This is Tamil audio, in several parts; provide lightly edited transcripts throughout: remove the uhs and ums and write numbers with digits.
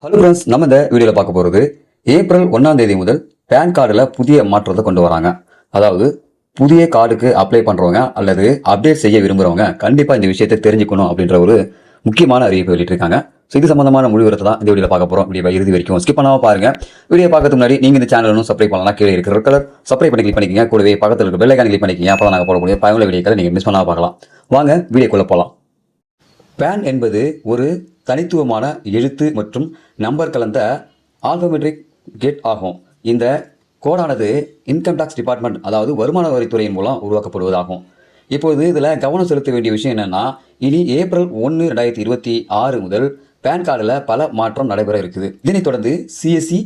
ஹலோ ஃப்ரெண்ட்ஸ், நம்ம இந்த வீடியோவில் பார்க்க போகிறது ஏப்ரல் 1ஆம் தேதி முதல் பேன் கார்டில் புதிய மாற்றத்தை கொண்டு வராங்க. அதாவது புதிய கார்டுக்கு அப்ளை பண்ணுறவங்க அல்லது அப்டேட் செய்ய விரும்புகிறவங்க கண்டிப்பாக இந்த விஷயத்தை தெரிஞ்சுக்கணும் அப்படின்ற ஒரு முக்கியமான அறிவிப்பு வெளியிட்டிருக்காங்க. ஸோ இது சம்பந்தமான முடிவுறதை தான் இந்த வீடியோவில் பார்க்க போகிறோம். வீடியோ இறுதி வரைக்கும் ஸ்கிப் பண்ணாமல் பாருங்கள். வீடியோ பார்க்கறதுக்கு முன்னாடி நீங்கள் இந்த சேனல் ஒன்றும் சப்ஸ்கிரைப் பண்ணலாம், கீழே இருக்கிற கலர் சப்ஸ்கிரைப் பண்ணி கிளிக் பண்ணிக்கங்க. கூடவே பக்கத்தில் இருக்க பெல் ஐகான் கிளிக் பண்ணிக்கங்க. அப்போ தான் நாங்கள் போடக்கூடிய பயனுள்ள வீடியோக்களை நீங்கள் மிஸ் பண்ணாமல் பார்க்கலாம். வாங்க வீடியோக்குள்ளே போகலாம். பேன் என்பது ஒரு தனித்துவமான எழுத்து மற்றும் நம்பர் கலந்த ஆல்பமெட்ரிக் கேட் ஆகும். இந்த கோடானது இன்கம் டாக்ஸ் டிபார்ட்மெண்ட், அதாவது வருமான வரித்துறையின் மூலம் உருவாக்கப்படுவதாகும். இப்போது இதில் கவனம் செலுத்த வேண்டிய விஷயம் என்னென்னா, இனி ஏப்ரல் 1, 2026 முதல் பேன் கார்டில் பல மாற்றம் நடைபெற இருக்குது. இதனைத் தொடர்ந்து CSC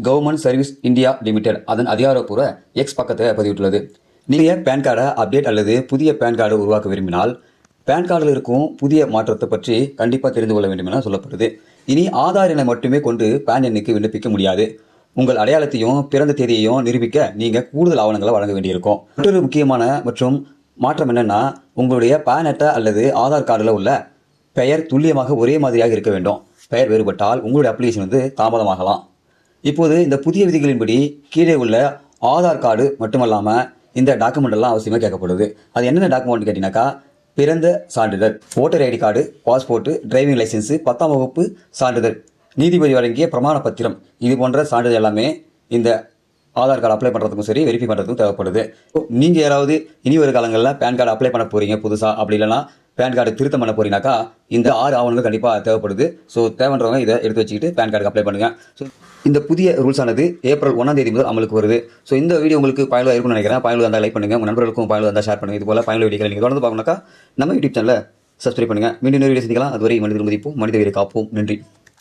government service India limited அதன் அதிகாரப்பூர்வ எக்ஸ் பக்கத்தை பதிவிட்டுள்ளது. நீங்கள் பேன் கார்டை அப்டேட் அல்லது புதிய பேன் கார்டு உருவாக்க விரும்பினால் பேன் கார்டில் இருக்கும் புதிய மாற்றத்தை பற்றி கண்டிப்பாக தெரிந்து கொள்ள வேண்டும் என சொல்லப்படுது. இனி ஆதார் எண்ணை மட்டுமே கொண்டு பேன் எண்ணுக்கு விண்ணப்பிக்க முடியாது. உங்கள் அடையாளத்தையும் பிறந்த தேதியையும் நிரூபிக்க நீங்கள் கூடுதல் ஆவணங்களை வழங்க வேண்டியிருக்கும். மற்றொரு முக்கியமான மற்றும் மாற்றம் என்னென்னா, உங்களுடைய பேன் அட்டை அல்லது ஆதார் கார்டில் உள்ள பெயர் துல்லியமாக ஒரே மாதிரியாக இருக்க வேண்டும். பெயர் வேறுபட்டால் உங்களுடைய அப்ளிகேஷன் தாமதமாகலாம். இப்போது இந்த புதிய விதிகளின்படி கீழே உள்ள ஆதார் கார்டு மட்டுமல்லாமல் இந்த டாக்குமெண்ட் எல்லாம் அவசியமாக கேட்கப்படுது. அது என்னென்ன டாக்குமெண்ட் கேட்டீங்கன்னாக்கா, பிறந்த சான்றிதழ், voter ID card, passport, driving license, 10ஆம் வகுப்பு சான்றிதழ், நீதிபதி வழங்கிய பிரமாண பத்திரம், இது போன்ற சான்றிதழ் எல்லாமே இந்த ஆதார் கார்டு அப்ளை பண்ணுறதுக்கும் சரி, வெரிஃபை பண்ணுறதுக்கும் தேவைப்படுது. நீங்கள் யாராவது இனி ஒரு காலங்களில் பேன் கார்டு அப்ளை பண்ண போகிறீங்க புதுசாக, அப்படி இல்லைனா பேன் கார்டு திருத்தம் பண்ண போறீங்கனாக்கா இந்த 6 ஆவணங்கள் கண்டிப்பாக தேவைப்படுது. ஸோ தேவைன்றவங்க இதை எடுத்து வச்சுக்கிட்டு பேன் கார்டுக்கு அப்ளை பண்ணுங்கள். ஸோ இந்த புதிய ரூல்ஸ் ஆனது ஏப்ரல் 1ஆம் தேதி முதல் அமலுக்கு வருது. ஸோ இந்த வீடியோ உங்களுக்கு பயனுள்ள இருக்கும்னு நினைக்கிறேன். பயனுள்ள இருந்தால் லைக் பண்ணுங்கள், உங்கள் நண்பர்களுக்கும் பயனுள்ள இருந்தால் ஷேர் பண்ணுங்கள். இது போல பயனுள்ள வீடியோக்களை நீங்கள் தொடர்ந்து பார்க்கணும்னாக்கா நம்ம யூடியூப் சேனலை சப்ஸ்கிரைப் பண்ணுங்கள். மீண்டும் வீடியோ சந்திக்கலாம். அதுவரை மனித மதிப்போம், மனித உயிரை காப்போம். நன்றி.